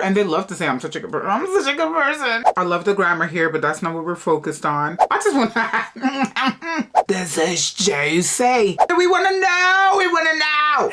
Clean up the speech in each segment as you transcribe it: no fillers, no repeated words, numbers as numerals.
And they love to say I'm such a good person. I'm such a good person. I love the grammar here, but that's not what we're focused on. I just want to... This is juicy. We want to know. We want to know.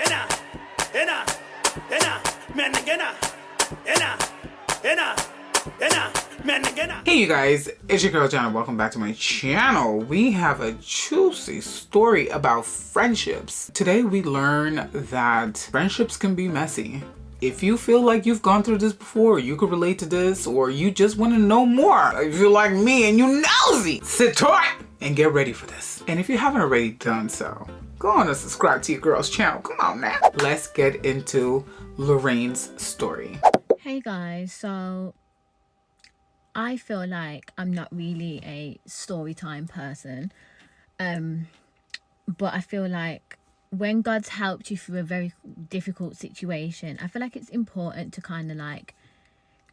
Hey you guys, it's your girl Djena. Welcome back to my channel. We have a juicy story about friendships. Today we learn that friendships can be messy. If you feel like you've gone through this before, you could relate to this, or you just want to know more, if you're like me and you nosy, sit tight and get ready for this. And if you haven't already done so, go on and subscribe to your girl's channel. Come on now. Let's get into Lorraine's story. Hey guys, so I feel like I'm not really a story time person, but I feel like when God's helped you through a very difficult situation, I feel like it's important to kind of like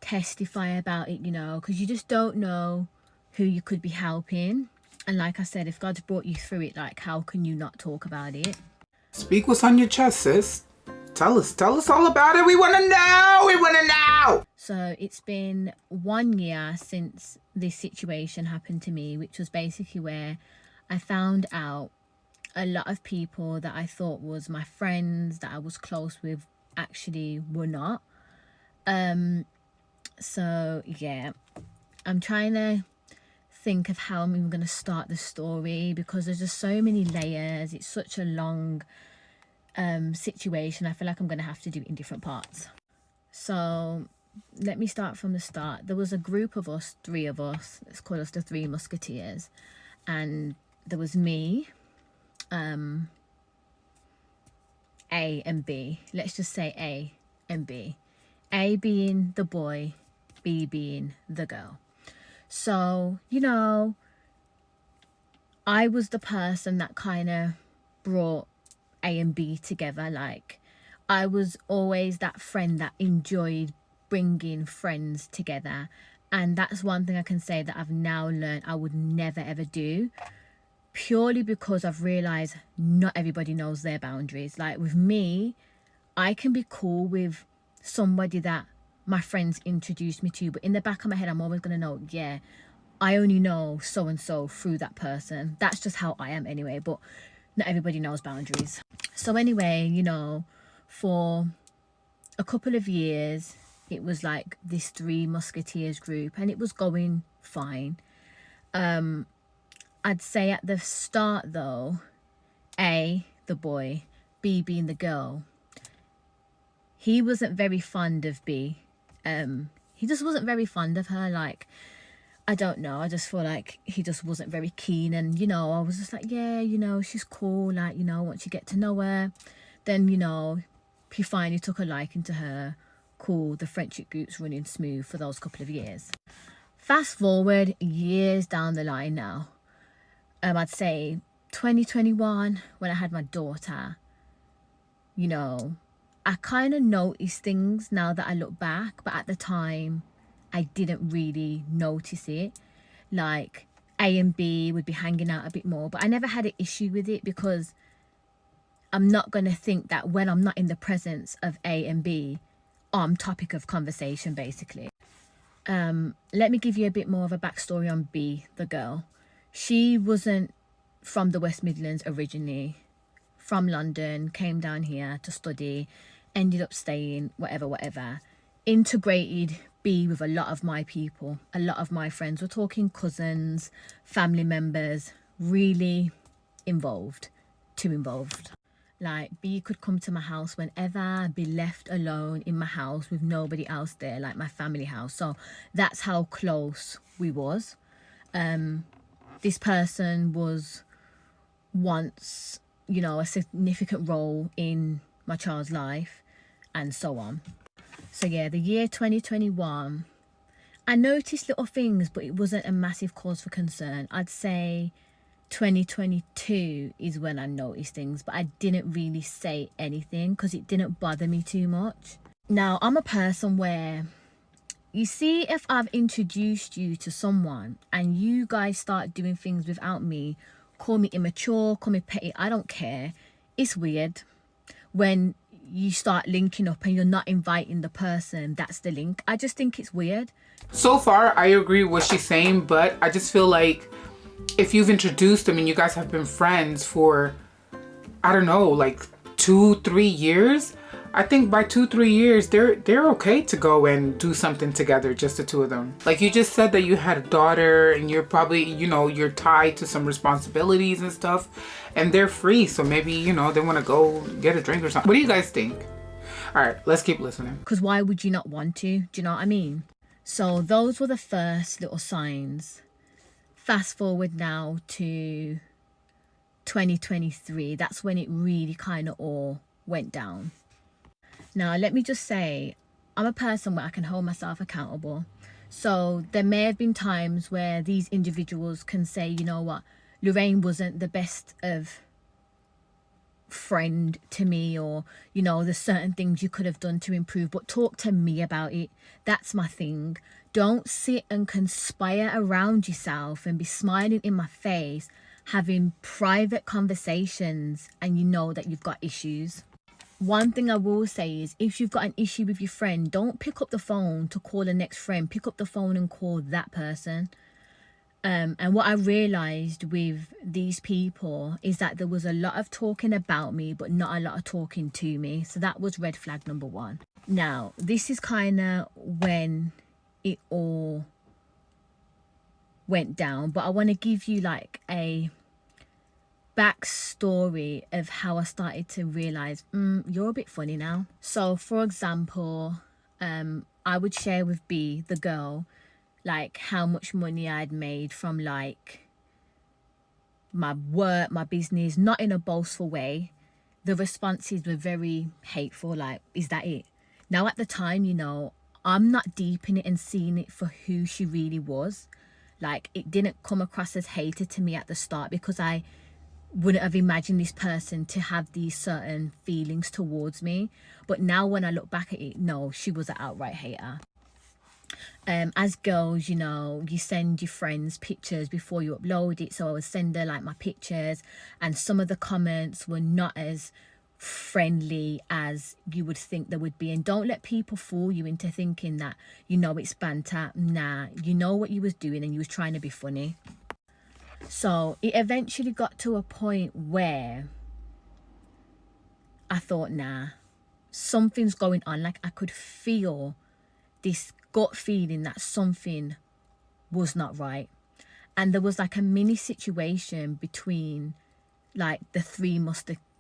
testify about it, you know, because you just don't know who you could be helping. And like I said, if God's brought you through it, like how can you not talk about it? Speak what's on your chest, sis. Tell us all about it. We want to know. We want to know. So it's been 1 year since this situation happened to me, which was basically where I found out a lot of people that I thought was my friends, that I was close with, actually were not. So yeah, I'm trying to think of how I'm even going to start the story because there's just so many layers. It's such a long situation. I feel like I'm going to have to do it in different parts. So let me start from the start. There was a group of us, 3 of us, let's call us the 3 Musketeers, and there was me, A and B. Let's just say A and B. A being the boy, B being the girl. So, you know, I was the person that kind of brought A and B together. Like, I was always that friend that enjoyed bringing friends together. And that's one thing I can say that I've now learned I would never ever do, purely because I've realized not everybody knows their boundaries. Like with me, I can be cool with somebody that my friends introduced me to, but in the back of my head I'm always going to know, yeah, I only know so and so through that person. That's just how I am anyway, but not everybody knows boundaries. So anyway, you know, for a couple of years it was like this 3 Musketeers group and it was going fine. I'd say at the start though, A, the boy, B being the girl, he wasn't very fond of B. He just wasn't very fond of her. Like, I don't know, I just feel like he just wasn't very keen. And, you know, I was just like, yeah, you know, she's cool. Like, you know, once you get to know her, then, you know, he finally took a liking to her. Cool, the friendship group's running smooth for those couple of years. Fast forward years down the line now. I'd say 2021, when I had my daughter, you know, I kind of noticed things now that I look back, but at the time I didn't really notice it. Like A and B would be hanging out a bit more, but I never had an issue with it because I'm not going to think that when I'm not in the presence of A and B, I'm topic of conversation basically. Let me give you a bit more of a backstory on B, the girl. She wasn't from the West Midlands originally, from London, came down here to study, ended up staying, whatever. Integrated B with a lot of my people, a lot of my friends. We're talking cousins, family members, really involved, too involved. Like, B could come to my house whenever, be left alone in my house with nobody else there, like my family house. So that's how close we was. This person was once, you know, a significant role in my child's life and so on. So yeah, the year 2021, I noticed little things, but it wasn't a massive cause for concern. I'd say 2022 is when I noticed things, but I didn't really say anything because it didn't bother me too much. Now, I'm a person where, you see, if I've introduced you to someone and you guys start doing things without me, call me immature, call me petty, I don't care. It's weird when you start linking up and you're not inviting the person that's the link. I just think it's weird. So far, I agree with what she's saying, but I just feel like if you've introduced them and you guys have been friends for, I don't know, like 2-3 years, I think by 2-3 years, they're okay to go and do something together, just the two of them. Like you just said that you had a daughter and you're probably, you know, you're tied to some responsibilities and stuff, and they're free. So maybe, you know, they want to go get a drink or something. What do you guys think? All right, let's keep listening. Because why would you not want to? Do you know what I mean? So those were the first little signs. Fast forward now to 2023. That's when it really kind of all went down. Now, let me just say, I'm a person where I can hold myself accountable. So there may have been times where these individuals can say, you know what, Lorraine wasn't the best of friend to me, or, you know, there's certain things you could have done to improve, but talk to me about it. That's my thing. Don't sit and conspire around yourself and be smiling in my face, having private conversations, and you know that you've got issues. One thing I will say is, if you've got an issue with your friend, don't pick up the phone to call the next friend. Pick up the phone and call that person. And what I realised with these people is that there was a lot of talking about me, but not a lot of talking to me. So that was red flag number one. Now, this is kind of when it all went down. But I want to give you like a backstory of how I started to realise, you're a bit funny now. So, for example, I would share with B, the girl, like how much money I'd made from like my work, my business, not in a boastful way. The responses were very hateful, like, is that it? Now at the time, you know, I'm not deep in it and seeing it for who she really was. Like, it didn't come across as hated to me at the start, because I wouldn't have imagined this person to have these certain feelings towards me. But now when I look back at it, no, she was an outright hater. As girls, you know, you send your friends pictures before you upload it. So I would send her like my pictures, and some of the comments were not as friendly as you would think they would be. And don't let people fool you into thinking that, you know, it's banter. Nah, you know what you was doing, and you was trying to be funny. So it eventually got to a point where I thought, nah, something's going on. Like, I could feel this gut feeling that something was not right. And there was like a mini situation between like the three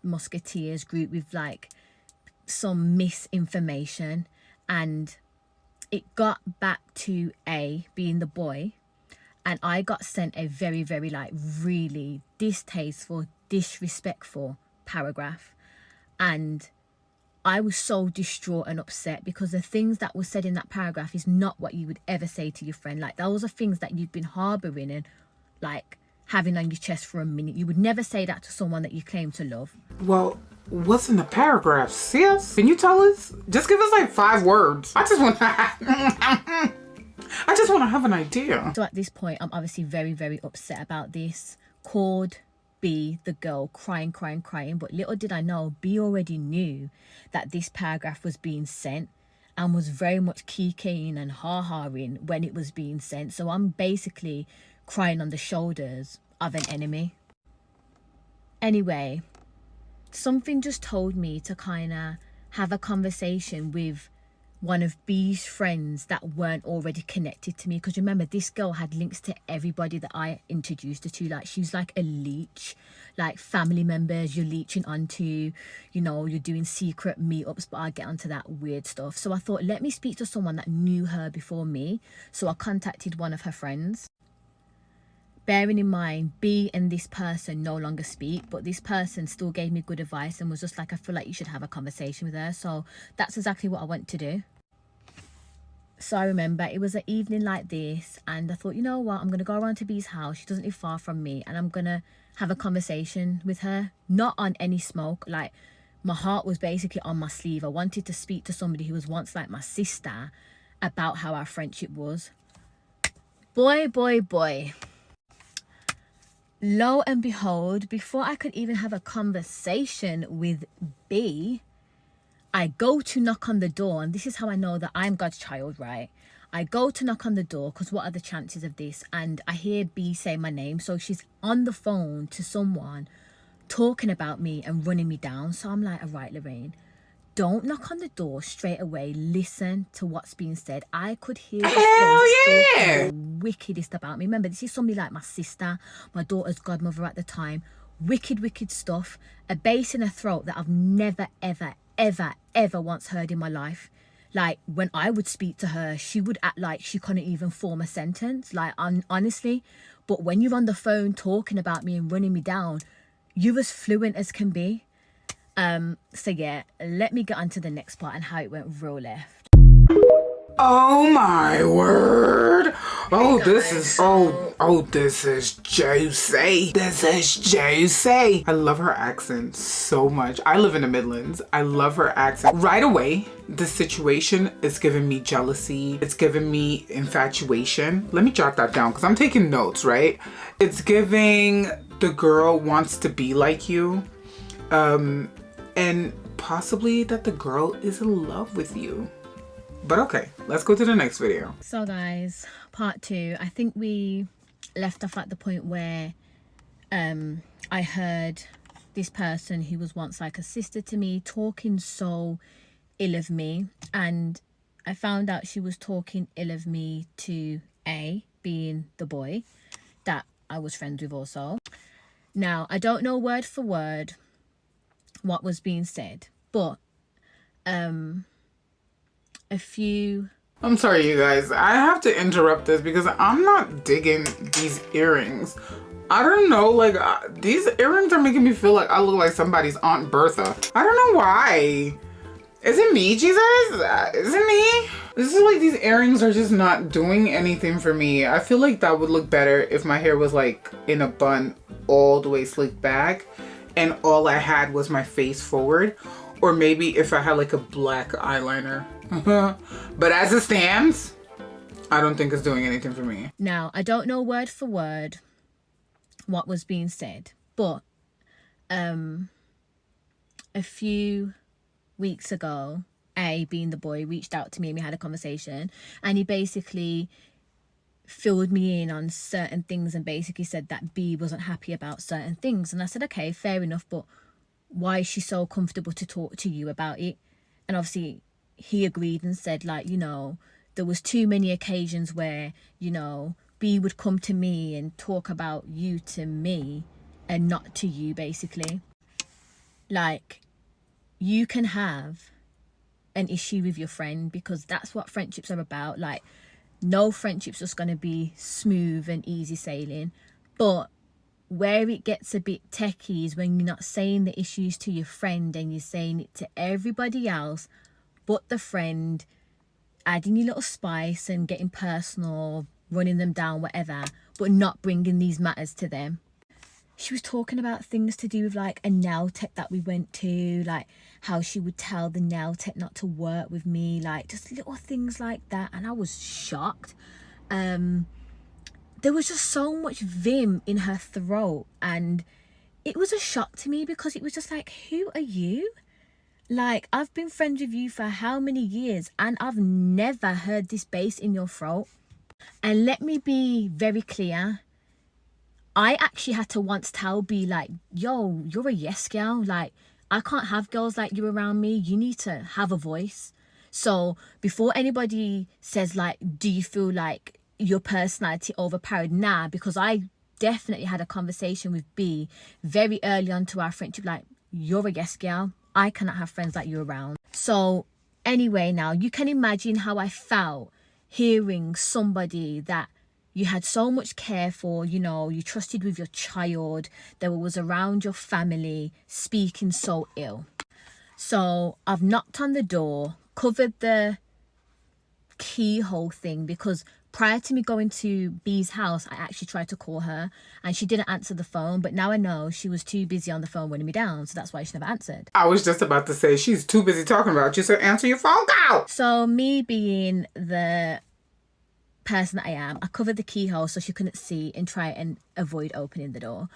musketeers group with like some misinformation, and it got back to A, being the boy, and I got sent a very, very like really distasteful, disrespectful paragraph. And I was so distraught and upset, because the things that were said in that paragraph is not what you would ever say to your friend. Like, those are things that you've been harbouring and like having on your chest for a minute. You would never say that to someone that you claim to love. Well, what's in the paragraph, sis? Can you tell us? Just give us like 5 words. I just want to have an idea. So at this point, I'm obviously very, very upset about this. Called B, the girl, crying. But little did I know, B already knew that this paragraph was being sent, and was very much kikiing and ha-haing when it was being sent. So I'm basically crying on the shoulders of an enemy. Anyway, something just told me to kind of have a conversation with one of B's friends that weren't already connected to me. Because remember, this girl had links to everybody that I introduced her to. Like, she's like a leech. Like, family members you're leeching onto, you know, you're doing secret meetups, but I'll get onto that weird stuff. So I thought, let me speak to someone that knew her before me. So I contacted one of her friends. Bearing in mind, B and this person no longer speak, but this person still gave me good advice and was just like, I feel like you should have a conversation with her. So that's exactly what I went to do. So I remember it was an evening like this, and I thought, you know what, I'm going to go around to B's house. She doesn't live far from me, and I'm going to have a conversation with her. Not on any smoke. Like, my heart was basically on my sleeve. I wanted to speak to somebody who was once like my sister about how our friendship was. Boy. Lo and behold, before I could even have a conversation with B, I go to knock on the door, and this is how I know that I'm God's child, right? I go to knock on the door because what are the chances of this? And I hear B say my name. So she's on the phone to someone talking about me and running me down. So I'm like, all right, Lorraine, don't knock on the door straight away. Listen to what's being said. I could hear this girl talking the wickedest about me. Remember, this is somebody like my sister, my daughter's godmother at the time. Wicked stuff. A bass in her throat that I've never, ever once heard in my life. Like, when I would speak to her, she would act like she couldn't even form a sentence. Like, honestly. But when you're on the phone talking about me and running me down, you're as fluent as can be. So yeah, let me get on to the next part and how it went real left. Oh my word. This is juicy. This is juicy. I love her accent so much. I live in the Midlands. I love her accent. Right away, the situation is giving me jealousy. It's giving me infatuation. Let me jot that down because I'm taking notes, right? It's giving the girl wants to be like you. And possibly that the girl is in love with you. But okay, let's go to the next video. So guys, part 2. I think we left off at the point where I heard this person who was once like a sister to me talking so ill of me, and I found out she was talking ill of me to A, being the boy that I was friends with also. Now, I don't know word for word what was being said, but a few... I'm sorry, you guys. I have to interrupt this because I'm not digging these earrings. I don't know, like, these earrings are making me feel like I look like somebody's Aunt Bertha. I don't know why. Is it me, Jesus? Is it me? This is like, these earrings are just not doing anything for me. I feel like that would look better if my hair was like in a bun all the way slicked back and all I had was my face forward. Or maybe if I had like a black eyeliner. But as it stands, I don't think it's doing anything for me. Now, I don't know word for word what was being said, but a few weeks ago, A, being the boy, reached out to me and we had a conversation, and he basically filled me in on certain things and basically said that B wasn't happy about certain things. And I said, okay, fair enough, but why is she so comfortable to talk to you about it? And obviously he agreed and said, like, you know, there was too many occasions where, you know, B would come to me and talk about you to me and not to you, basically. Like, you can have an issue with your friend because that's what friendships are about. Like, no friendship's just going to be smooth and easy sailing. But where it gets a bit techie is when you're not saying the issues to your friend and you're saying it to everybody else but the friend, adding your little spice and getting personal, running them down, whatever, but not bringing these matters to them. She was talking about things to do with like a nail tech that we went to, like how she would tell the nail tech not to work with me, like just little things like that. And I was shocked. There was just so much vim in her throat, and it was a shock to me because it was just like, who are you? Like, I've been friends with you for how many years and I've never heard this bass in your throat. And let me be very clear, I actually had to once tell B, like, yo, you're a yes girl. Like, I can't have girls like you around me. You need to have a voice. So before anybody says, like, do you feel like your personality overpowered? Nah, because I definitely had a conversation with B very early on to our friendship. Like, you're a yes girl. I cannot have friends like you around. So anyway, now you can imagine how I felt hearing somebody that you had so much care for, you know, you trusted with your child, that was around your family, speaking so ill. So I've knocked on the door, covered the keyhole thing, because prior to me going to B's house, I actually tried to call her and she didn't answer the phone. But now I know she was too busy on the phone running me down. So that's why she never answered. I was just about to say, she's too busy talking about you, so answer your phone call. So me being the person that I am, I covered the keyhole so she couldn't see and try and avoid opening the door.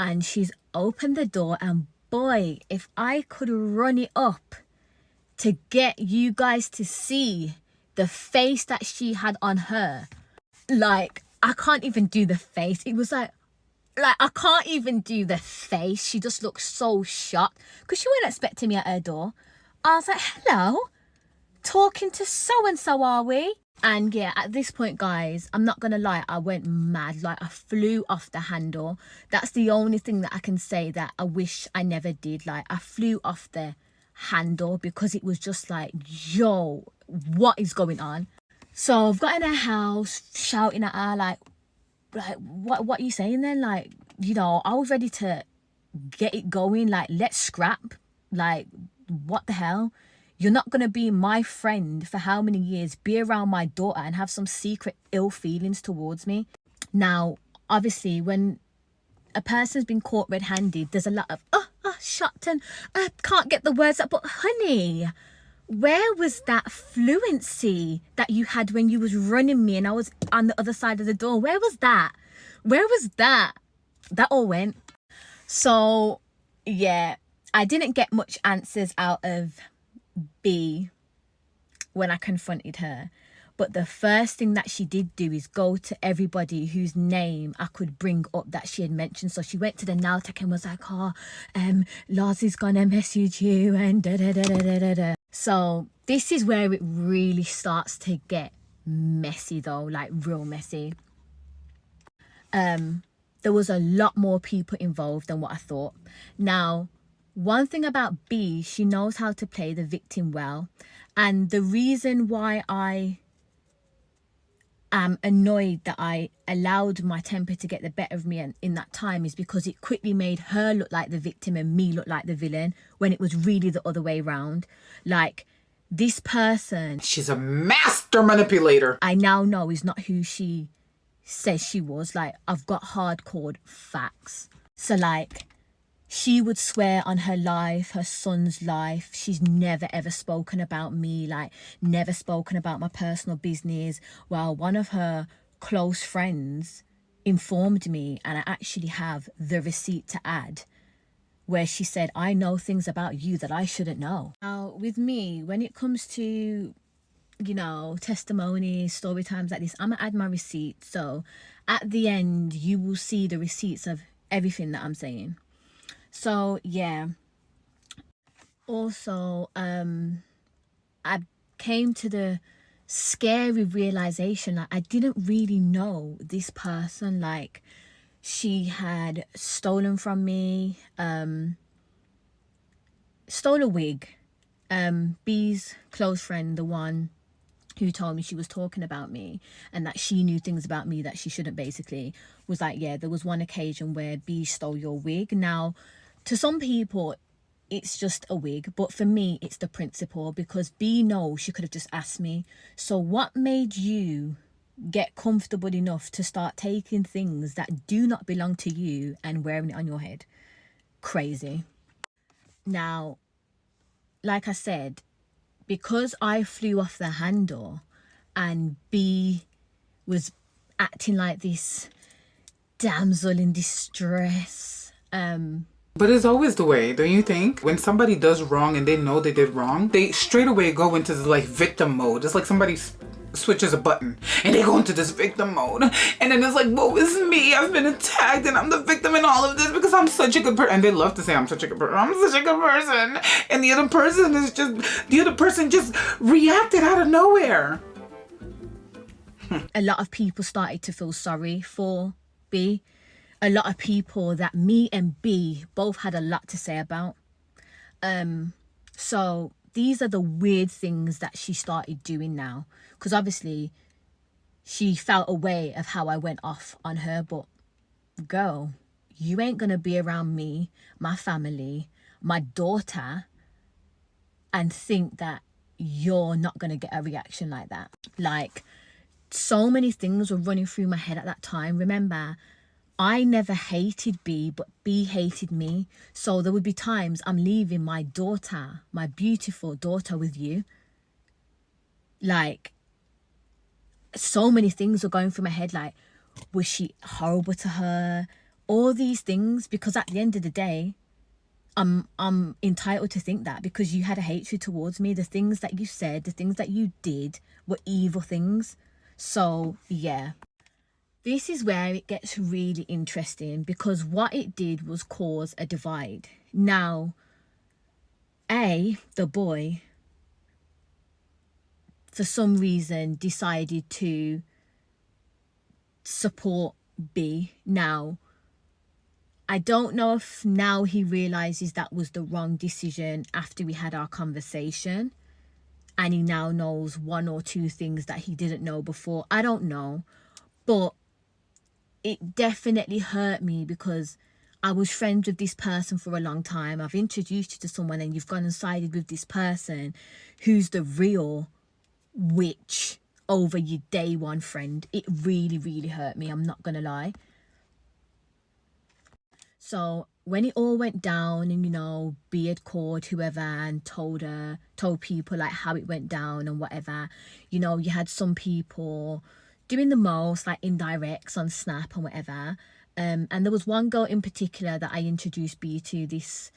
And she's opened the door, and boy, if I could run it up to get you guys to see the face that she had on her. Like, I can't even do the face. It was like I can't even do the face. She just looked so shocked because she wasn't expecting me at her door. I was like, hello, talking to so-and-so, are we? And yeah, at this point, guys, I'm not gonna lie, I went mad. Like, I flew off the handle. That's the only thing that I can say that I wish I never did. Like, I flew off the handle because it was just like, yo, what is going on? So I've got in her house shouting at her like what are you saying then? Like, you know, I was ready to get it going. Like, let's scrap. Like, what the hell? You're not gonna be my friend for how many years, be around my daughter and have some secret ill feelings towards me. Now, obviously, when a person's been caught red-handed, there's a lot of shocked and I can't get the words up. But honey, where was that fluency that you had when you was running me and I was on the other side of the door? Where was that? Where was that? That all went. So yeah, I didn't get much answers out of B when I confronted her. But the first thing that she did do is go to everybody whose name I could bring up that she had mentioned. So she went to the Nowtech and was like, Lars is gonna message you and da da da da da da da. So this is where it really starts to get messy though, like real messy. There was a lot more people involved than what I thought. Now, one thing about B, she knows how to play the victim well. And the reason why I am annoyed that I allowed my temper to get the better of me in that time is because it quickly made her look like the victim and me look like the villain when it was really the other way around. Like, this person, she's a master manipulator. I now know is not who she says she was. Like, I've got hardcore facts. So like, she would swear on her life, her son's life. She's never ever spoken about me, like never spoken about my personal business. Well, one of her close friends informed me, and I actually have the receipt to add, where she said, I know things about you that I shouldn't know. Now, with me, when it comes to, you know, testimonies, story times like this, I'm gonna add my receipt. So at the end, you will see the receipts of everything that I'm saying. So yeah, also I came to the scary realization that I didn't really know this person. Like, she had stolen from me, stole a wig. B's close friend, the one who told me she was talking about me and that she knew things about me that she shouldn't, basically, was like, yeah, there was one occasion where B stole your wig. Now, to some people, it's just a wig. But for me, it's the principle, because B knows she could have just asked me. So what made you get comfortable enough to start taking things that do not belong to you and wearing it on your head? Crazy. Now, like I said, because I flew off the handle and B was acting like this damsel in distress, but it's always the way, don't you think? When somebody does wrong and they know they did wrong, they straight away go into the, like, victim mode. It's like somebody switches a button and they go into this victim mode. And then it's like, whoa, it's me. I've been attacked and I'm the victim in all of this because I'm such a good person. And they love to say I'm such a good person. I'm such a good person. And the other person just reacted out of nowhere. A lot of people started to feel sorry for B. A lot of people that me and B both had a lot to say about. So these are the weird things that she started doing now. Because obviously she felt away of how I went off on her. But girl, you ain't going to be around me, my family, my daughter, and think that you're not going to get a reaction like that. Like, so many things were running through my head at that time. Remember, I never hated B, but B hated me. So there would be times I'm leaving my daughter, my beautiful daughter, with you. Like, so many things were going through my head. Like, was she horrible to her? All these things, because at the end of the day, I'm entitled to think that, because you had a hatred towards me. The things that you said, the things that you did were evil things. So yeah, this is where it gets really interesting, because what it did was cause a divide. Now, the boy, for some reason, decided to support B. Now, I don't know if now he realizes that was the wrong decision after we had our conversation, and he now knows one or two things that he didn't know before. I don't know, but it definitely hurt me, because I was friends with this person for a long time. I've introduced you to someone and you've gone and sided with this person who's the real witch over your day one friend. It really, really hurt me, I'm not gonna lie. So when it all went down, and, you know, B had called whoever and told people like how it went down and whatever, you know, you had some people doing the most, like indirects on Snap and whatever. And there was one girl in particular that I introduced B to, this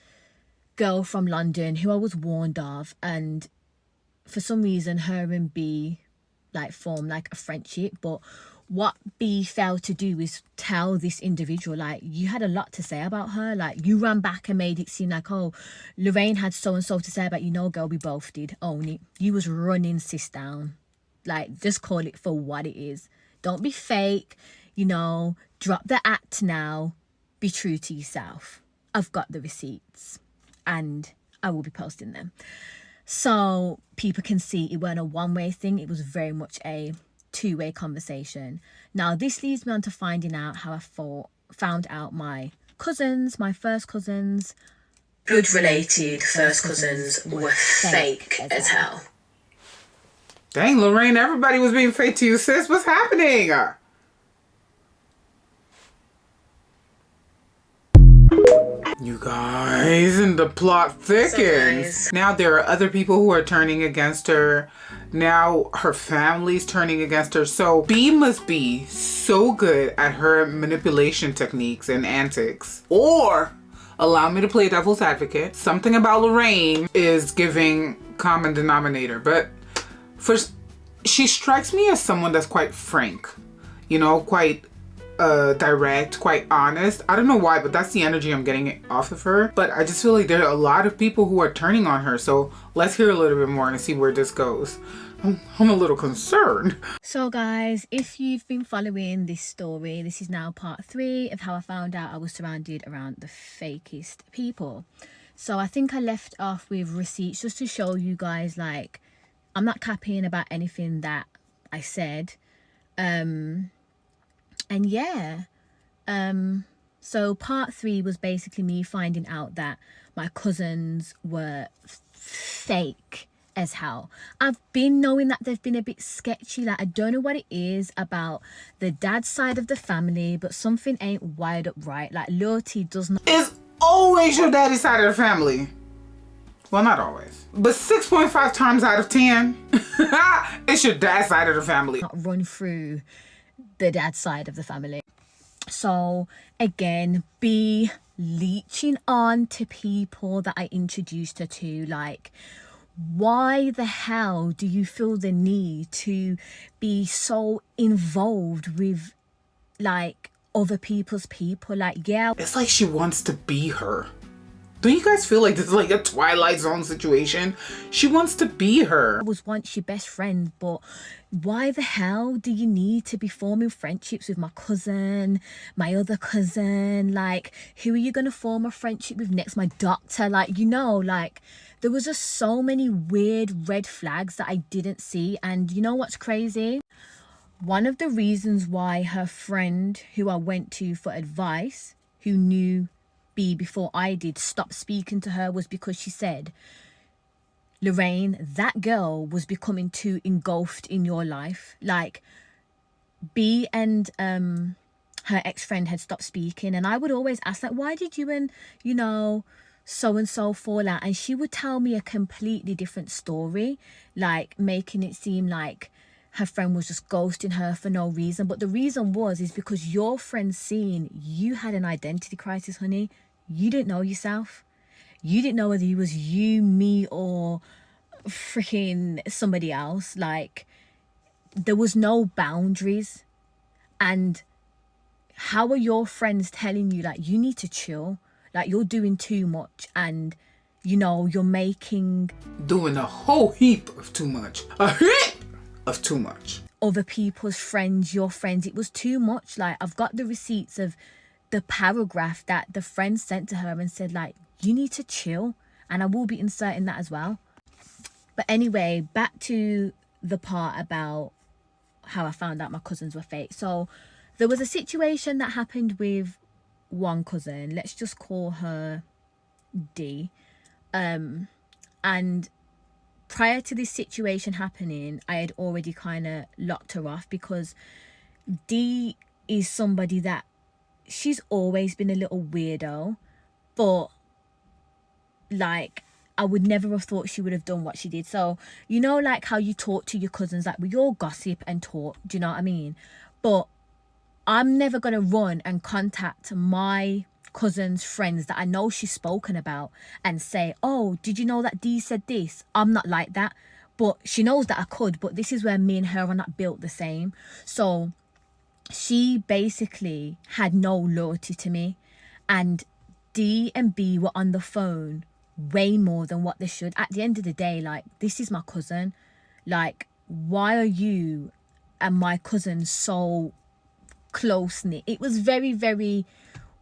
girl from London who I was warned of, and for some reason her and B like formed like a friendship. But what B failed to do is tell this individual, like, you had a lot to say about her. Like, you ran back and made it seem like, oh, Lorraine had so and so to say about you. No, girl, we both did. Own it. You was running sis down. Like, just call it for what it is. Don't be fake, you know. Drop the act now. Be true to yourself. I've got the receipts and I will be posting them, so people can see it weren't a one-way thing. It was very much a two-way conversation. Now, this leads me on to finding out how I found out my cousins, my first cousins, blood related first cousins, were fake as hell. Dang, Lorraine, everybody was being fake to you, sis. What's happening? You guys, and the plot thickens. Now there are other people who are turning against her. Now her family's turning against her. So B must be so good at her manipulation techniques and antics. Or, allow me to play devil's advocate, something about Lorraine is giving common denominator. But she strikes me as someone that's quite frank, you know, quite direct, quite honest. I don't know why, but that's the energy I'm getting off of her. But I just feel like there are a lot of people who are turning on her. So let's hear a little bit more and see where this goes. I'm a little concerned. So guys, if you've been following this story, this is now part 3 of how I found out I was surrounded around the fakest people. So I think I left off with receipts just to show you guys, like, I'm not capping about anything that I said. And yeah, so part 3 was basically me finding out that my cousins were fake as hell. I've been knowing that they've been a bit sketchy. Like, I don't know what it is about the dad's side of the family, but something ain't wired up right. Like, loyalty does not... It's always your daddy's side of the family. Well, not always, but 6.5 times out of 10, it's your dad's side of the family. Not run through the dad's side of the family. So again, be leeching on to people that I introduced her to. Like, why the hell do you feel the need to be so involved with, like, other people's people? Like, yeah, it's like she wants to be her. Don't you guys feel like this is like a Twilight Zone situation? She wants to be her. I was once your best friend, but why the hell do you need to be forming friendships with my cousin, my other cousin? Like, who are you going to form a friendship with next? My doctor? Like, you know, like, there was just so many weird red flags that I didn't see. And you know what's crazy? One of the reasons why her friend, who I went to for advice, who knew B before I did, stopped speaking to her, was because she said, Lorraine, that girl was becoming too engulfed in your life. Like, B and her ex-friend had stopped speaking, and I would always ask, like, why did you and, you know, so-and-so fall out? And she would tell me a completely different story, like making it seem like her friend was just ghosting her for no reason. But the reason is because your friend seen you had an identity crisis, honey. You didn't know yourself. You didn't know whether it was you, me, or freaking somebody else. Like, there was no boundaries. And how are your friends telling you, like, you need to chill? Like, you're doing too much, and, you know, you're doing a whole heap of too much. A heap of too much. Other people's friends, your friends, it was too much. Like, I've got the receipts of the paragraph that the friend sent to her and said, like, you need to chill. And I will be inserting that as well. But anyway, back to the part about how I found out my cousins were fake. So there was a situation that happened with one cousin. Let's just call her D. And prior to this situation happening, I had already kind of locked her off, because D is somebody that she's always been a little weirdo, but like, I would never have thought she would have done what she did. So, you know, like how you talk to your cousins, like we all gossip and talk, do you know what I mean? But I'm never going to run and contact my cousin's friends that I know she's spoken about and say, oh, did you know that Dee said this? I'm not like that. But she knows that I could, but this is where me and her are not built the same. So she basically had no loyalty to me, and D and B were on the phone way more than what they should. At the end of the day, like, this is my cousin. Like, why are you and my cousin so close-knit? It was very, very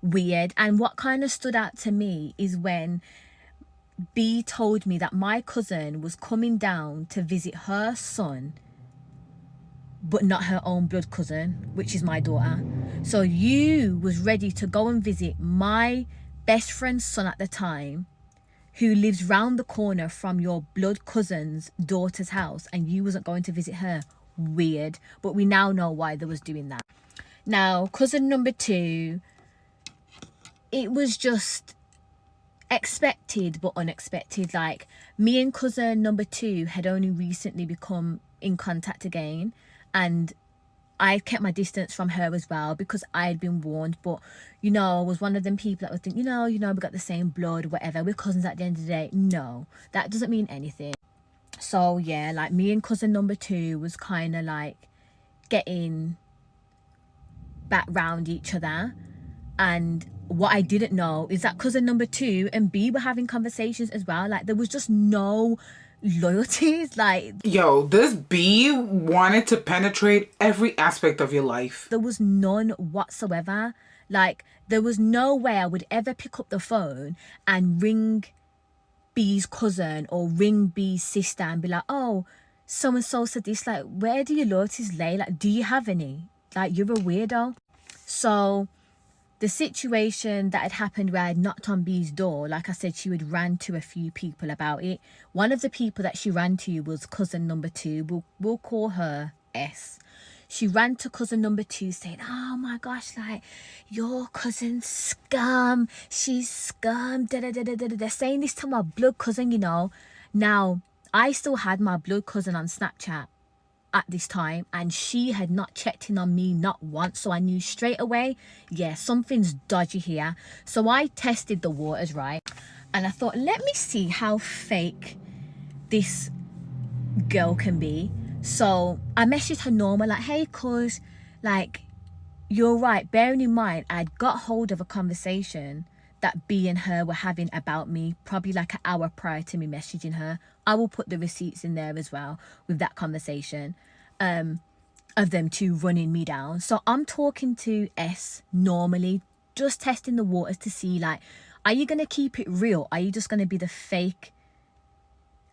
weird. And what kind of stood out to me is when B told me that my cousin was coming down to visit her son, but not her own blood cousin, which is my daughter. So you was ready to go and visit my best friend's son at the time, who lives round the corner from your blood cousin's daughter's house, and you wasn't going to visit her. Weird. But we now know why they was doing that. Now, cousin number 2, it was just expected but unexpected. Like, me and cousin number 2 had only recently become in contact again, and I kept my distance from her as well because I had been warned. But, you know, I was one of them people that would think, you know, we got the same blood, whatever, we're cousins at the end of the day. No, that doesn't mean anything. So yeah, like, me and cousin number 2 was kind of like getting back round each other. And what I didn't know is that cousin number 2 and B were having conversations as well. Like, there was just no loyalties. Like, yo, this B wanted to penetrate every aspect of your life. There was none whatsoever. Like, there was no way I would ever pick up the phone and ring B's cousin or ring B's sister and be like, oh, so and so said this. Like, where do your loyalties lay? Like, do you have any? Like, you're a weirdo. So the situation that had happened where I had knocked on B's door, like I said, she had ran to a few people about it. One of the people that she ran to was cousin number 2. We'll call her S. She ran to cousin number 2 saying, oh my gosh, like, your cousin's scum. She's scum. They're saying this to my blood cousin, you know. Now, I still had my blood cousin on Snapchat at this time, and she had not checked in on me, not once. So I knew straight away, yeah, something's dodgy here. So I tested the waters, right? And I thought, let me see how fake this girl can be. So I messaged her normal, like, hey cuz, like, you're right, bearing in mind I'd got hold of a conversation that B and her were having about me probably like an hour prior to me messaging her. I will put the receipts in there as well with that conversation of them two running me down. So I'm talking to S normally, just testing the waters to see, like, are you going to keep it real? Are you just going to be the fake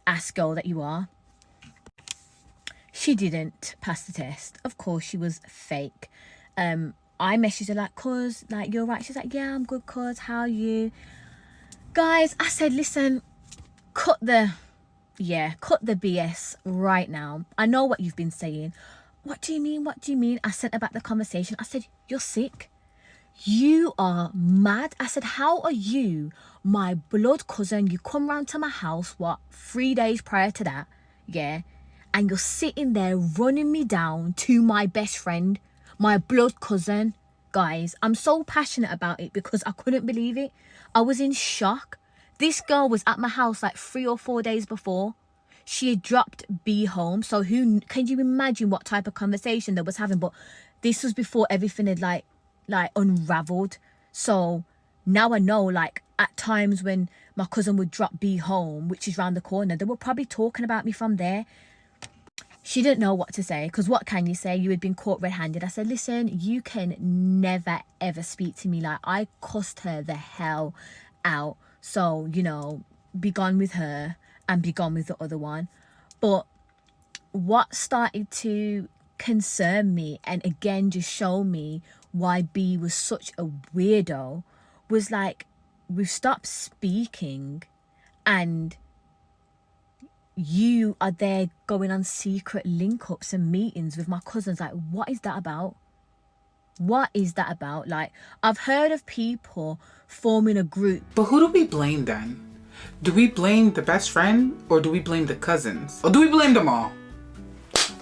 ass girl that you are? She didn't pass the test. Of course, she was fake. I messaged her like, cuz, like, you're right. She's like, yeah, I'm good, cuz, how are you? Guys, I said, listen, cut the BS right now. I know what you've been saying. What do you mean? What do you mean? I sent her back the conversation. I said, you're sick. You are mad. I said, how are you, my blood cousin? You come round to my house, 3 days prior to that? Yeah. And you're sitting there running me down to my best friend, my blood cousin. Guys, I'm so passionate about it because I couldn't believe it. I was in shock. This girl was at my house like 3 or 4 days before. She had dropped B home. So who can you imagine what type of conversation they was having? But this was before everything had like unraveled. So now I know, like, at times when my cousin would drop B home, which is round the corner, they were probably talking about me from there. She didn't know what to say, because what can you say? You had been caught red-handed. I said, listen, you can never, ever speak to me. Like, I cussed her the hell out. So, you know, be gone with her and be gone with the other one. But what started to concern me, and again just show me why B was such a weirdo, was like, we've stopped speaking and you are there going on secret link-ups and meetings with my cousins. Like, what is that about? What is that about? Like, I've heard of people forming a group. But who do we blame then? Do we blame the best friend, or do we blame the cousins? Or do we blame them all?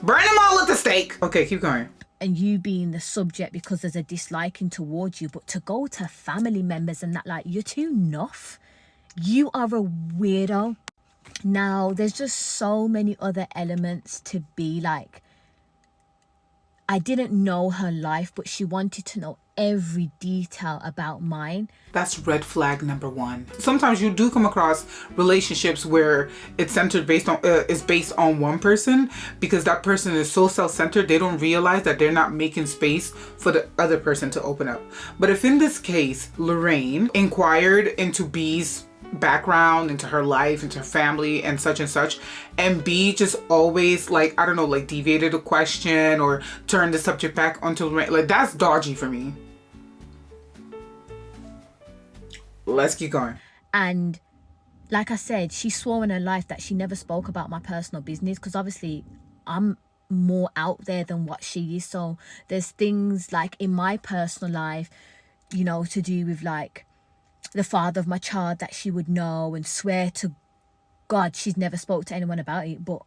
Burn them all at the stake. Okay, keep going. And you being the subject because there's a disliking towards you, but to go to family members and that, like, you're too nuff. You are a weirdo. Now, there's just so many other elements to be like. I didn't know her life, but she wanted to know every detail about mine. That's red flag number 1. Sometimes you do come across relationships where it's centered based on one person, because that person is so self-centered they don't realize that they're not making space for the other person to open up. But if in this case Lorraine inquired into B's background, into her life, into her family and such, and B just always, like, I don't know, like deviated the question or turned the subject back onto Lorraine, like, that's dodgy for me. Let's keep going. And like I said, she swore in her life that she never spoke about my personal business, because obviously I'm more out there than what she is. So there's things like in my personal life, you know, to do with like the father of my child that she would know, and swear to God she's never spoke to anyone about it. But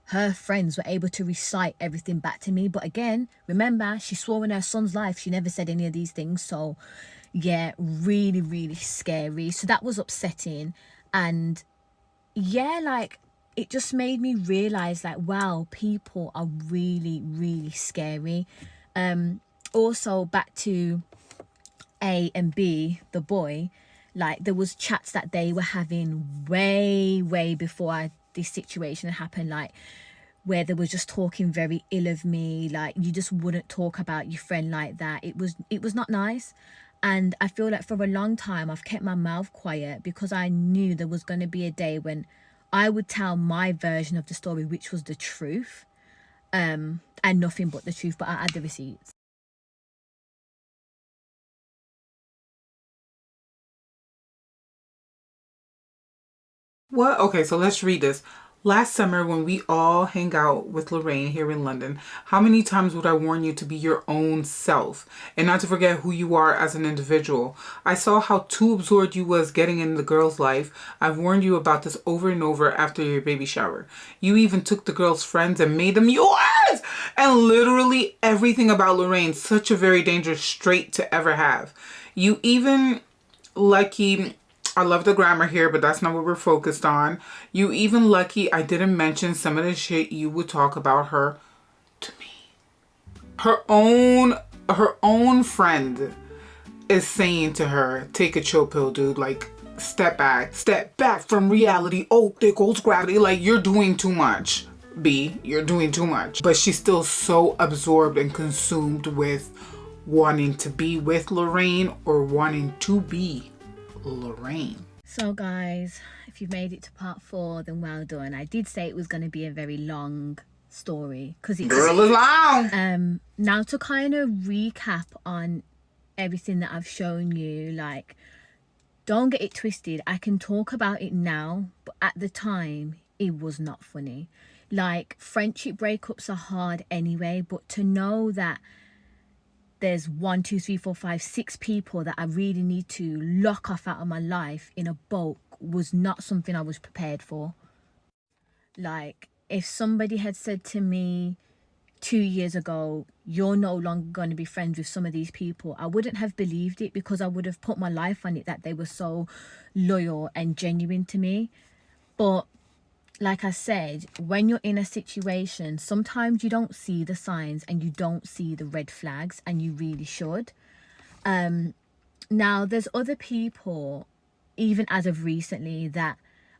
her friends were able to recite everything back to me. But again, remember, she swore in her son's life she never said any of these things. So yeah, really, really scary. So that was upsetting. And yeah, like, it just made me realize, like, wow, people are really, really scary. Also, back to A and B, the boy, like, there was chats that they were having way before this situation had happened, like, where they were just talking very ill of me. Like, you just wouldn't talk about your friend like that. It was not nice. And I feel like for a long time I've kept my mouth quiet, because I knew there was going to be a day when I would tell my version of the story, which was the truth, and nothing but the truth. But I had the receipts. What? Okay, so let's read this. Last summer, when we all hang out with Lorraine here in London, how many times would I warn you to be your own self and not to forget who you are as an individual? I saw how too absorbed you was getting in the girl's life. I've warned you about this over and over after your baby shower. You even took the girl's friends and made them yours! And literally everything about Lorraine, such a very dangerous trait to ever have. You even, lucky... I love the grammar here, but that's not what we're focused on. You even lucky I didn't mention some of the shit you would talk about her to me. Her own friend is saying to her, take a chill pill, dude. Like, step back from reality. Oh, there goes gravity. Like, you're doing too much, B. You're doing too much. But she's still so absorbed and consumed with wanting to be with Lorraine or wanting to be Lorraine. So guys, if you've made it to part 4, then well done. I did say it was going to be a very long story, because it's Girl is long. Now to kind of recap on everything that I've shown you, like, don't get it twisted. I can talk about it now, but at the time it was not funny. Like, friendship breakups are hard anyway, but to know that there's 1, 2, 3, 4, 5, 6 people that I really need to lock off out of my life in a bulk was not something I was prepared for. Like, if somebody had said to me 2 years ago, you're no longer going to be friends with some of these people, I wouldn't have believed it, because I would have put my life on it that they were so loyal and genuine to me. But like I said, when you're in a situation, sometimes you don't see the signs and you don't see the red flags, and you really should. Now, there's other people, even as of recently, that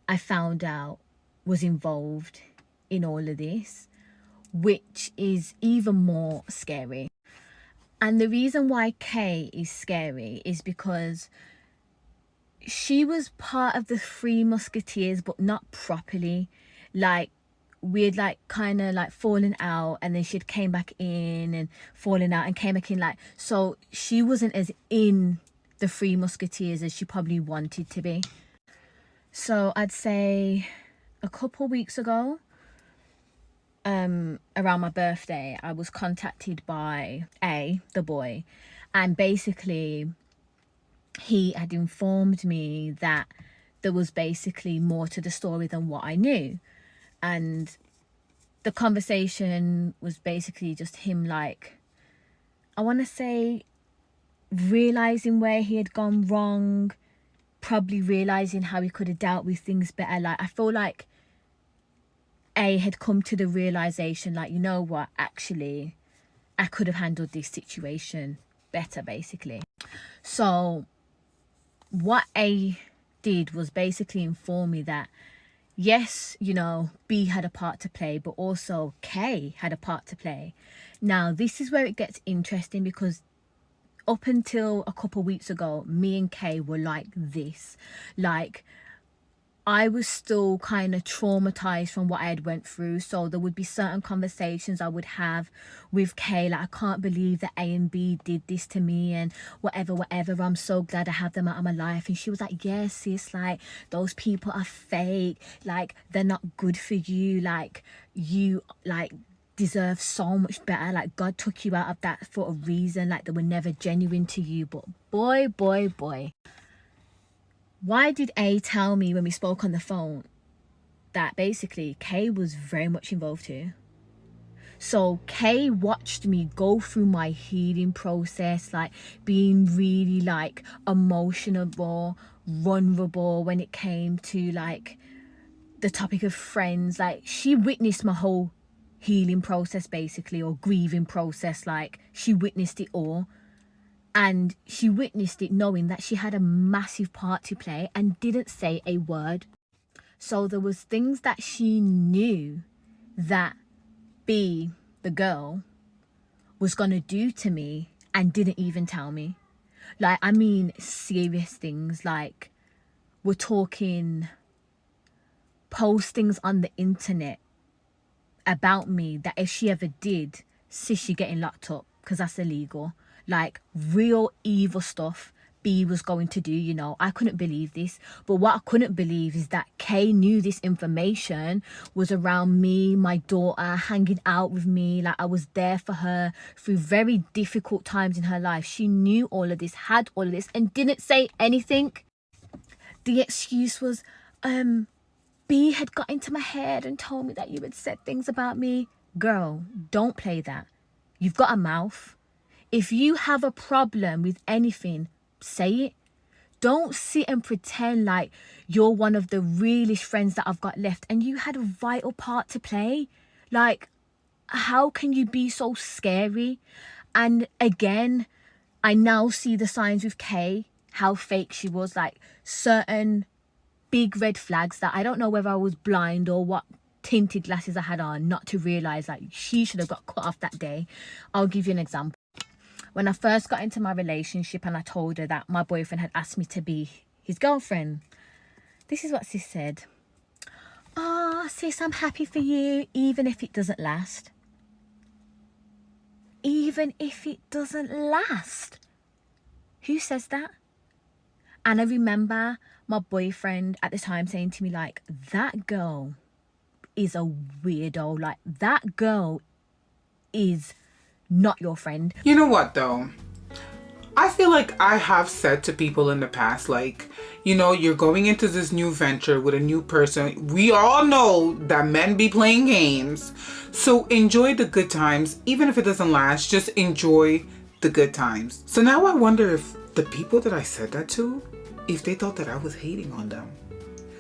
I found out was involved in all of this, which is even more scary. And the reason why Kay is scary is because she was part of the Three Musketeers, but not properly. Like, we'd like kind of like fallen out, and then she'd came back in, and fallen out and came back in. Like, so she wasn't as in the Three Musketeers as she probably wanted to be. So I'd say a couple weeks ago, around my birthday, I was contacted by the boy, and basically he had informed me that there was basically more to the story than what I knew. And the conversation was basically just him, like, I want to say, realizing where he had gone wrong, probably realizing how he could have dealt with things better. Like, I feel like had come to the realization, like, you know what, actually I could have handled this situation better, basically. So what A did was basically inform me that yes, you know, B had a part to play, but also K had a part to play. Now, this is where it gets interesting, because up until a couple weeks ago, me and K were like this. Like, I was still kind of traumatized from what I had went through. So there would be certain conversations I would have with Kay, like, I can't believe that A and B did this to me, and whatever. I'm so glad I have them out of my life. And she was like, yes, sis, like, those people are fake. Like, they're not good for you. Like, you, like, deserve so much better. Like, God took you out of that for a reason. Like, they were never genuine to you. But boy, why did A tell me when we spoke on the phone that basically Kay was very much involved too? So Kay watched me go through my healing process, like being really like emotional, vulnerable when it came to like the topic of friends. Like, she witnessed my whole healing process, basically, or grieving process. Like, she witnessed it all. And she witnessed it knowing that she had a massive part to play and didn't say a word. So there was things that she knew that B, the girl, was going to do to me and didn't even tell me. Like, I mean, serious things. Like, we're talking postings on the internet about me that if she ever did, sis, she getting locked up, because that's illegal. Like, real evil stuff B was going to do, you know. I couldn't believe this. But what I couldn't believe is that Kay knew this information was around me, my daughter, hanging out with me. Like, I was there for her through very difficult times in her life. She knew all of this, had all of this, and didn't say anything. The excuse was, B had got into my head and told me that you had said things about me. Girl, don't play that. You've got a mouth. If you have a problem with anything, say it. Don't sit and pretend like you're one of the realest friends that I've got left, and you had a vital part to play. Like, how can you be so scary? And again, I now see the signs with Kay, how fake she was. Like, certain big red flags that I don't know whether I was blind or what tinted glasses I had on not to realise, like, she should have got cut off that day. I'll give you an example. When I first got into my relationship and I told her that my boyfriend had asked me to be his girlfriend, this is what sis said. Oh, sis, I'm happy for you, even if it doesn't last. Even if it doesn't last. Who says that? And I remember my boyfriend at the time saying to me, like, that girl is a weirdo. Like, that girl is not your friend. You know what though? I feel like I have said to people in the past, like, you know, you're going into this new venture with a new person. We all know that men be playing games. So enjoy the good times. Even if it doesn't last, just enjoy the good times. So now I wonder if the people that I said that to, if they thought that I was hating on them.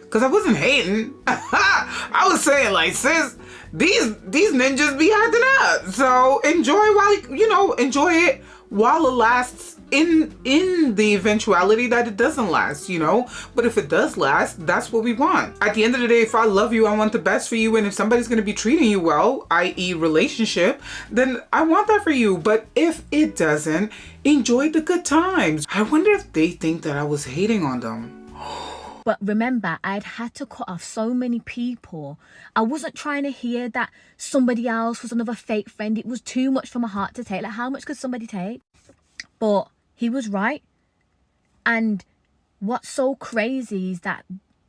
Because I wasn't hating. I was saying, like, sis, these ninjas be acting up. So enjoy while, you know, enjoy it while it lasts, in the eventuality that it doesn't last, you know. But if it does last, that's what we want. At the end of the day, if I love you, I want the best for you. And if somebody's going to be treating you well, i.e. relationship, then I want that for you. But if it doesn't, enjoy the good times. I wonder if they think that I was hating on them. But remember, I'd had to cut off so many people. I wasn't trying to hear that somebody else was another fake friend. It was too much for my heart to take. Like, how much could somebody take? But he was right. And what's so crazy is that,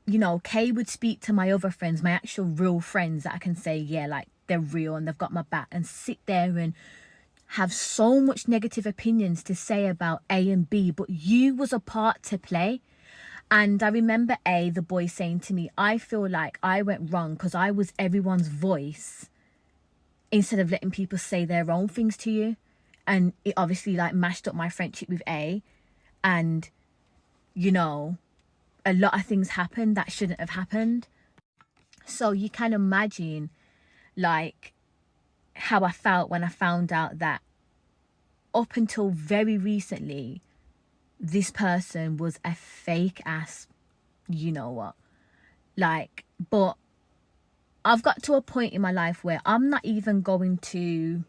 you know, Kay would speak to my other friends, my actual real friends that I can say, yeah, like, they're real and they've got my back, and sit there and have so much negative opinions to say about A and B. But you was a part to play. And I remember the boy saying to me, I feel like I went wrong because I was everyone's voice instead of letting people say their own things to you. And it obviously, like, mashed up my friendship with A. And, you know, a lot of things happened that shouldn't have happened. So you can imagine, like, how I felt when I found out that up until very recently, this person was a fake ass, you know what, like. But I've got to a point in my life where I'm not even going to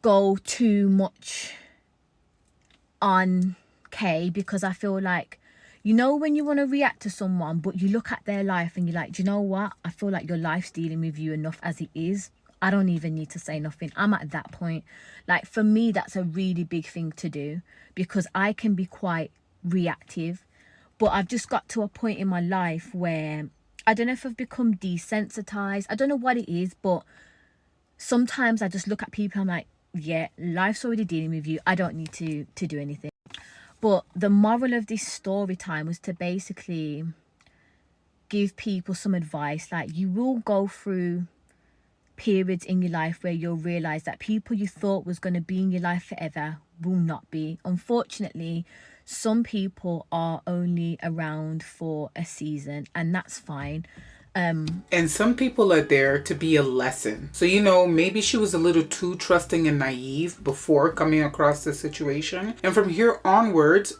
go too much on Kay, because I feel like, you know, when you want to react to someone but you look at their life and you're like, do you know what, I feel like your life's dealing with you enough as it is. I don't even need to say nothing. I'm at that point. Like, for me, that's a really big thing to do, because I can be quite reactive. But I've just got to a point in my life where I don't know if I've become desensitized. I don't know what it is, but sometimes I just look at people, I'm like, yeah, life's already dealing with you. I don't need to do anything. But the moral of this story time was to basically give people some advice. Like, you will go through periods in your life where you'll realize that people you thought was going to be in your life forever will not be. Unfortunately, some people are only around for a season, and that's fine. And some people are there to be a lesson. So, you know, maybe she was a little too trusting and naive before coming across this situation, and from here onwards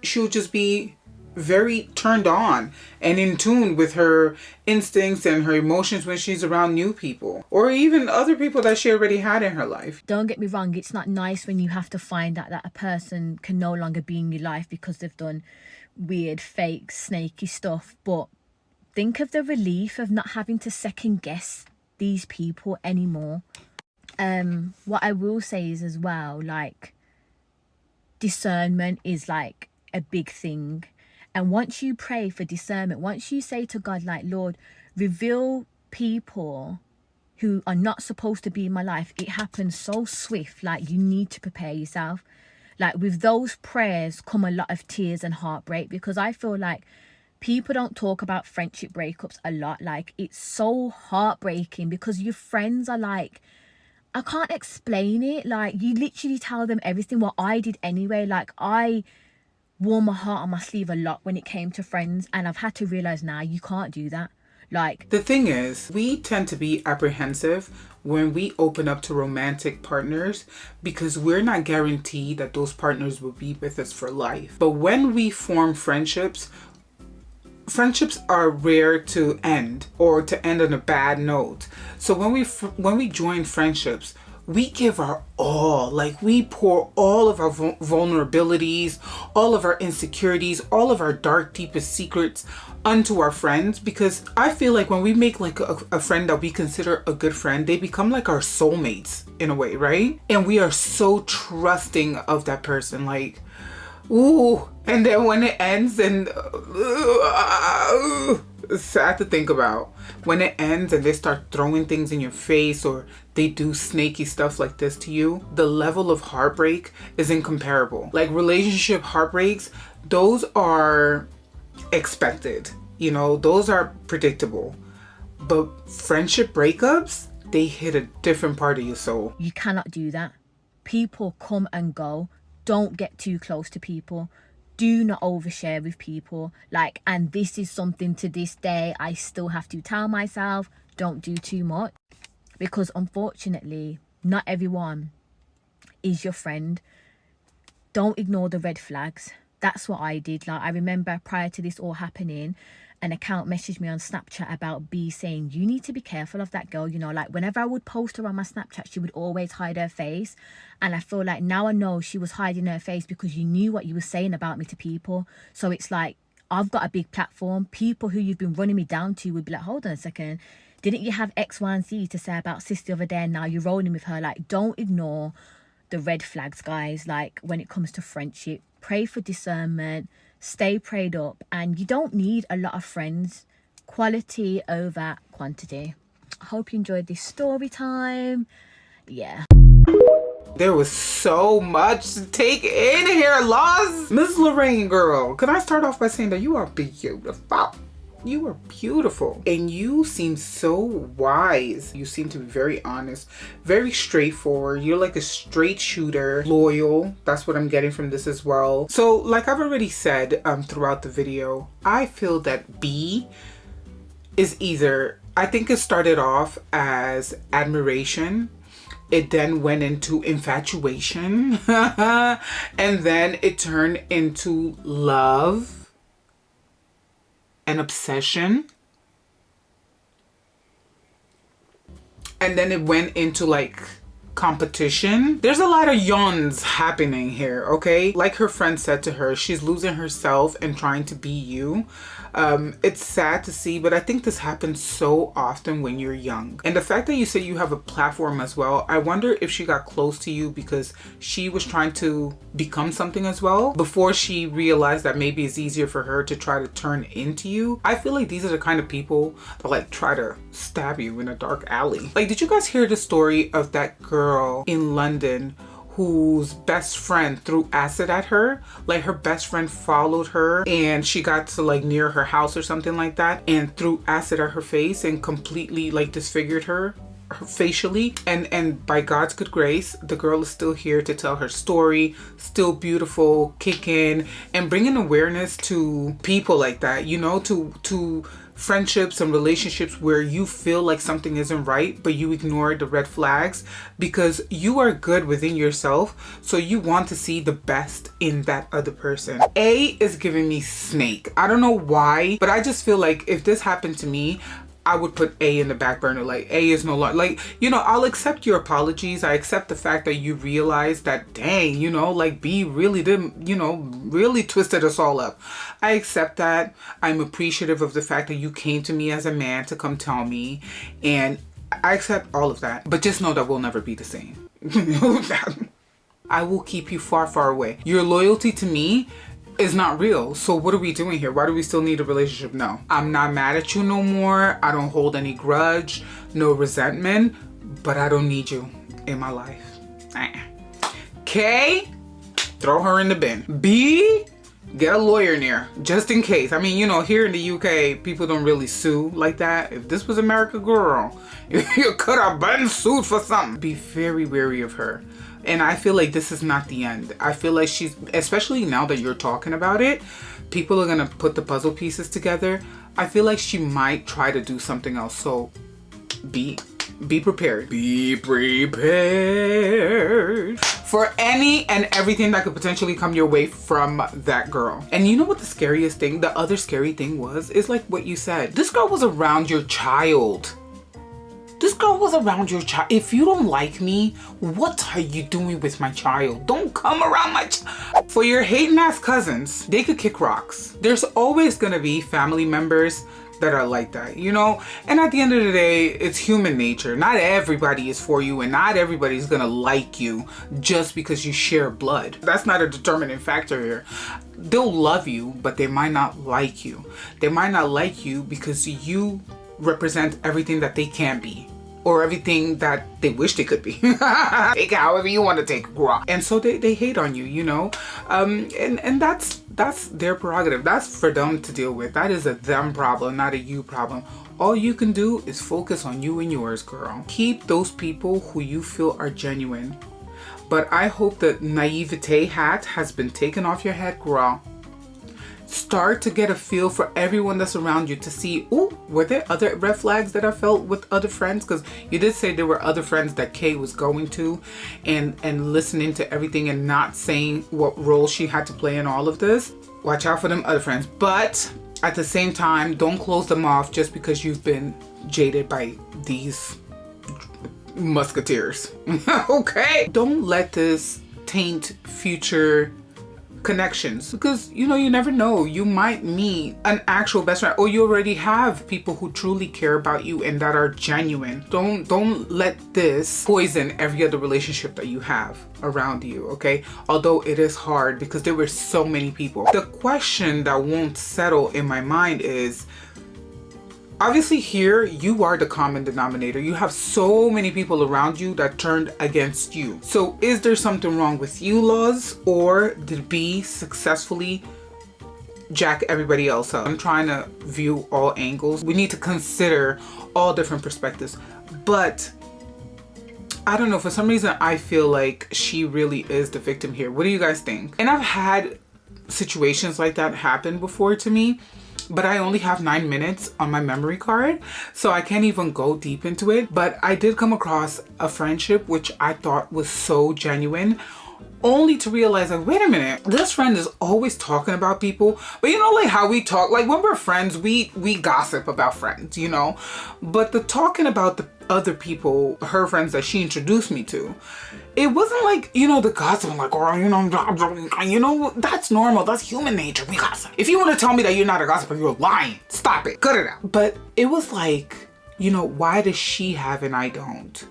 she'll just be very turned on and in tune with her instincts and her emotions when she's around new people, or even other people that she already had in her life. Don't get me wrong, it's not nice when you have to find out that a person can no longer be in your life because they've done weird, fake, snaky stuff. But think of the relief of not having to second guess these people anymore. What I will say is as well, like, discernment is like a big thing. And once you pray for discernment, once you say to God, like, Lord, reveal people who are not supposed to be in my life, it happens so swift. Like, you need to prepare yourself. Like, with those prayers come a lot of tears and heartbreak, because I feel like people don't talk about friendship breakups a lot. Like, it's so heartbreaking because your friends are like, I can't explain it. Like, you literally tell them everything. What I did anyway. Like, I wore my heart on my sleeve a lot when it came to friends, and I've had to realize now you can't do that. Like, the thing is, we tend to be apprehensive when we open up to romantic partners because we're not guaranteed that those partners will be with us for life. But when we form friendships are rare to end, or to end on a bad note. So when we join friendships, we give our all. Like, we pour all of our vulnerabilities, all of our insecurities, all of our dark, deepest secrets onto our friends, because I feel like when we make like a friend that we consider a good friend, they become like our soulmates in a way, right? And we are so trusting of that person, like, ooh. And then when it ends, and It's sad to think about. When it ends and they start throwing things in your face or they do snaky stuff like this to you, the level of heartbreak is incomparable. Like relationship heartbreaks, those are expected. You know, those are predictable. But friendship breakups, they hit a different part of your soul. You cannot do that. People come and go. Don't get too close to people. Do not overshare with people. Like, and this is something to this day I still have to tell myself, don't do too much. Because unfortunately, not everyone is your friend. Don't ignore the red flags. That's what I did. Like, I remember prior to this all happening, an account messaged me on Snapchat about B saying, you need to be careful of that girl. You know, like whenever I would post her on my Snapchat, she would always hide her face. And I feel like now I know she was hiding her face because you knew what you were saying about me to people. So it's like, I've got a big platform. People who you've been running me down to would be like, hold on a second. Didn't you have X, Y, and Z to say about sis the other day and now you're rolling with her? Like, don't ignore the red flags, guys. Like, when it comes to friendship, pray for discernment. Stay prayed up, and you don't need a lot of friends. Quality over quantity. I hope you enjoyed this story time. Yeah. There was so much to take in here, Loz. Miss Lorraine, girl, can I start off by saying that you are beautiful. You are beautiful. And you seem so wise. You seem to be very honest, very straightforward. You're like a straight shooter, loyal. That's what I'm getting from this as well. So like I've already said throughout the video, I feel that B is either, I think it started off as admiration. It then went into infatuation. And then it turned into love. An obsession, and then it went into like competition. There's a lot of yawns happening here, okay? Like her friend said to her, she's losing herself and trying to be you. It's sad to see, but I think this happens so often when you're young. And the fact that you say you have a platform as well, I wonder if she got close to you because she was trying to become something as well before she realized that maybe it's easier for her to try to turn into you. I feel like these are the kind of people that like try to stab you in a dark alley. Like, did you guys hear the story of that girl in London whose best friend threw acid at her? Like, her best friend followed her and she got to like near her house or something like that and threw acid at her face and completely like disfigured her facially. And by God's good grace, the girl is still here to tell her story, still beautiful, kicking, and bringing awareness to people like that, you know, to friendships and relationships where you feel like something isn't right, but you ignore the red flags because you are good within yourself. So you want to see the best in that other person. A is giving me snake. I don't know why, but I just feel like if this happened to me, I would put A in the back burner. Like, A is no longer, like, you know, I'll accept your apologies. I accept the fact that you realize that, dang, you know, like B really didn't, you know, really twisted us all up. I accept that. I'm appreciative of the fact that you came to me as a man to come tell me. And I accept all of that. But just know that we'll never be the same. I will keep you far, far away. Your loyalty to me is not real. So what are we doing here? Why do we still need a relationship? No, I'm not mad at you no more. I don't hold any grudge, no resentment, but I don't need you in my life. K, throw her in the bin. B, get a lawyer near just in case. I mean, you know, here in the UK, people don't really sue like that. If this was America, girl, you could have been sued for something. Be very wary of her. And I feel like this is not the end. I feel like she's, especially now that you're talking about it, people are gonna put the puzzle pieces together. I feel like she might try to do something else. So be prepared. Be prepared for any and everything that could potentially come your way from that girl. And you know what the scariest thing, the other scary thing is like what you said. This girl was around your child. This girl was around your child. If you don't like me, what are you doing with my child? Don't come around my child. For your hating ass cousins, they could kick rocks. There's always gonna be family members that are like that, you know? And at the end of the day, it's human nature. Not everybody is for you, and not everybody's gonna like you just because you share blood. That's not a determining factor here. They'll love you, but they might not like you. They might not like you because you represent everything that they can't be, or everything that they wish they could be. Take it however you want to take it, girl. And so they hate on you, you know? And that's their prerogative. That's for them to deal with. That is a them problem, not a you problem. All you can do is focus on you and yours, girl. Keep those people who you feel are genuine. But I hope the naivete hat has been taken off your head, girl. Start to get a feel for everyone that's around you to see, oh, were there other red flags that I felt with other friends? Because you did say there were other friends that Kay was going to and listening to everything and not saying what role she had to play in all of this. Watch out for them other friends. But at the same time, don't close them off just because you've been jaded by these musketeers. Okay? Don't let this taint future connections, because you know, you never know, you might meet an actual best friend, or you already have people who truly care about you and that are genuine. Don't let this poison every other relationship that you have around you, okay? Although it is hard because there were so many people. The question that won't settle in my mind is, obviously here you are the common denominator. You have so many people around you that turned against you. So is there something wrong with you, Laws, or did B successfully jack everybody else up? I'm trying to view all angles. We need to consider all different perspectives. But I don't know, for some reason I feel like she really is the victim here. What do you guys think? And I've had situations like that happen before to me, but I only have 9 minutes on my memory card, so I can't even go deep into it. But I did come across a friendship which I thought was so genuine, only to realize, like, wait a minute, this friend is always talking about people. But you know, like how we talk, like when we're friends, we gossip about friends, you know? But the talking about the other people, her friends that she introduced me to, it wasn't like, you know, the gossip, like, oh, you know, that's normal. That's human nature. We gossip. If you want to tell me that you're not a gossiper, you're lying. Stop it. Cut it out. But it was like, you know, why does she have and I don't?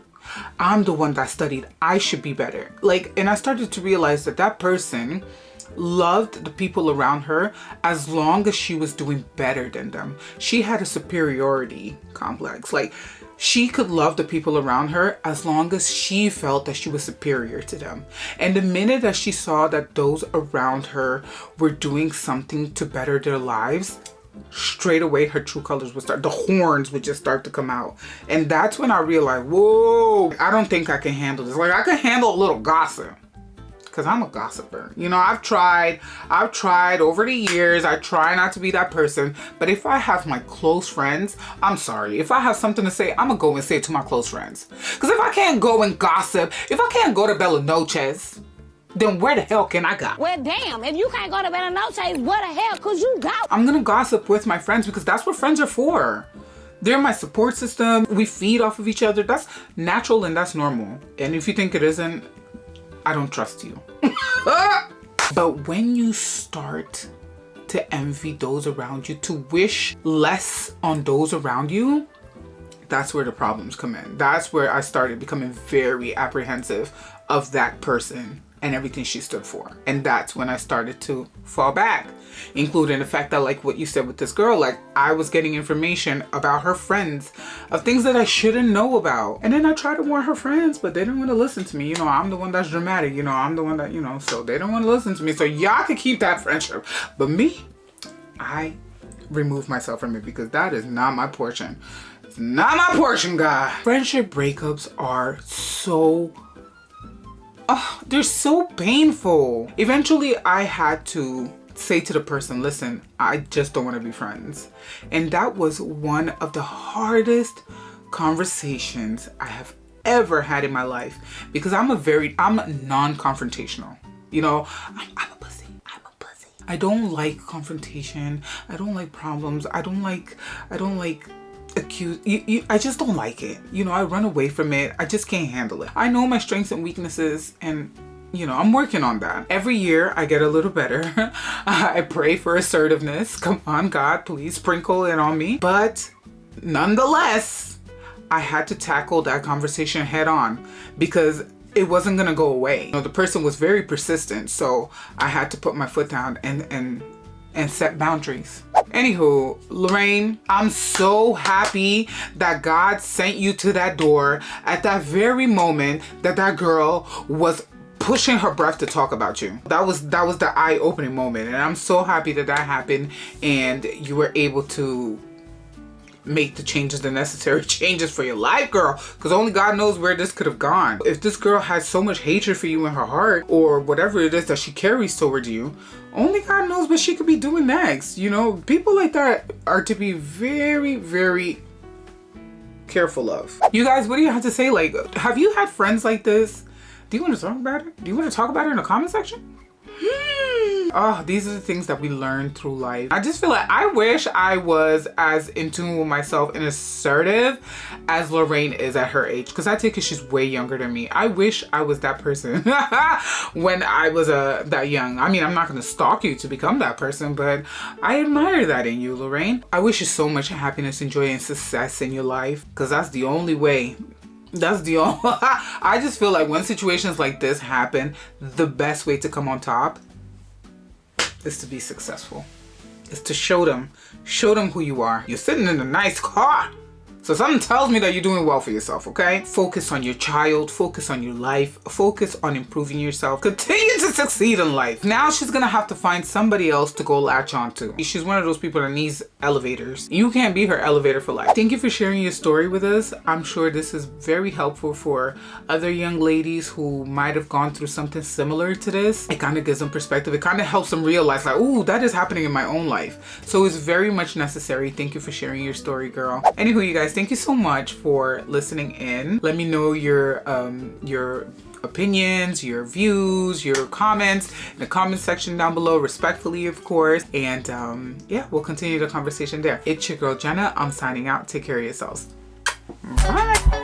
I'm the one that studied. I should be better. Like, and I started to realize that that person loved the people around her as long as she was doing better than them. She had a superiority complex. Like, she could love the people around her as long as she felt that she was superior to them. And the minute that she saw that those around her were doing something to better their lives, straight away her true colors would start. The horns would just start to come out. And that's when I realized, whoa, I don't think I can handle this. Like, I can handle a little gossip, because I'm a gossiper. You know, I've tried over the years. I try not to be that person. But if I have my close friends, I'm sorry. If I have something to say, I'm going to go and say it to my close friends. Because if I can't go and gossip, if I can't go to Bella Noches, then where the hell can I go? Well, damn, if you can't go to Bella Noches, where the hell could you go? I'm going to gossip with my friends because that's what friends are for. They're my support system. We feed off of each other. That's natural and that's normal. And if you think it isn't, I don't trust you. But when you start to envy those around you, to wish less on those around you, that's where the problems come in. That's where I started becoming very apprehensive of that person and everything she stood for. And that's when I started to fall back, including the fact that, like what you said with this girl, like I was getting information about her friends of things that I shouldn't know about. And then I tried to warn her friends, but they didn't want to listen to me. You know, I'm the one that's dramatic. You know, I'm the one that, you know, so they don't want to listen to me. So y'all can keep that friendship. But me, I removed myself from it because that is not my portion. It's not my portion, guy. Friendship breakups are so... oh, they're so painful. Eventually, I had to say to the person, listen, I just don't want to be friends. And that was one of the hardest conversations I have ever had in my life, because I'm non-confrontational. You know, I'm a pussy. I'm a pussy. I don't like confrontation. I don't like problems. I don't like I just don't like it. You know, I run away from it. I just can't handle it. I know my strengths and weaknesses, and you know, I'm working on that. Every year I get a little better. I pray for assertiveness. Come on, God, please sprinkle it on me. But nonetheless, I had to tackle that conversation head on because it wasn't gonna go away. You know, the person was very persistent, so I had to put my foot down and set boundaries. Anywho, Lorraine, I'm so happy that God sent you to that door at that very moment that that girl was pushing her breath to talk about you. That was the eye-opening moment, and I'm so happy that that happened and you were able to make the changes, the necessary changes for your life, girl, because only God knows where this could have gone. If this girl has so much hatred for you in her heart, or whatever it is that she carries towards you, only God knows what she could be doing next. You know, people like that are to be very, very careful of. You guys, what do you have to say? Like, have you had friends like this? Do you want to talk about it? Do you want to talk about it in the comment section? Oh, these are the things that we learn through life. I just feel like I wish I was as in tune with myself and assertive as Lorraine is at her age, because I take it she's way younger than me. I wish I was that person when I was that young. I mean, I'm not going to stalk you to become that person, but I admire that in you, Lorraine. I wish you so much happiness and joy and success in your life, because that's the only way. That's the only I just feel like when situations like this happen, the best way to come on top is to be successful. Is to show them who you are. You're sitting in a nice car. So something tells me that you're doing well for yourself, okay? Focus on your child, focus on your life, focus on improving yourself. Continue to succeed in life. Now she's gonna have to find somebody else to go latch on to. She's one of those people that needs elevators. You can't be her elevator for life. Thank you for sharing your story with us. I'm sure this is very helpful for other young ladies who might have gone through something similar to this. It kind of gives them perspective. It kind of helps them realize like, ooh, that is happening in my own life. So it's very much necessary. Thank you for sharing your story, girl. Anywho, you guys, thank you so much for listening in. Let me know your opinions, your views, your comments in the comment section down below, respectfully, of course. And yeah, we'll continue the conversation there. It's your girl Djena. I'm signing out. Take care of yourselves. Bye.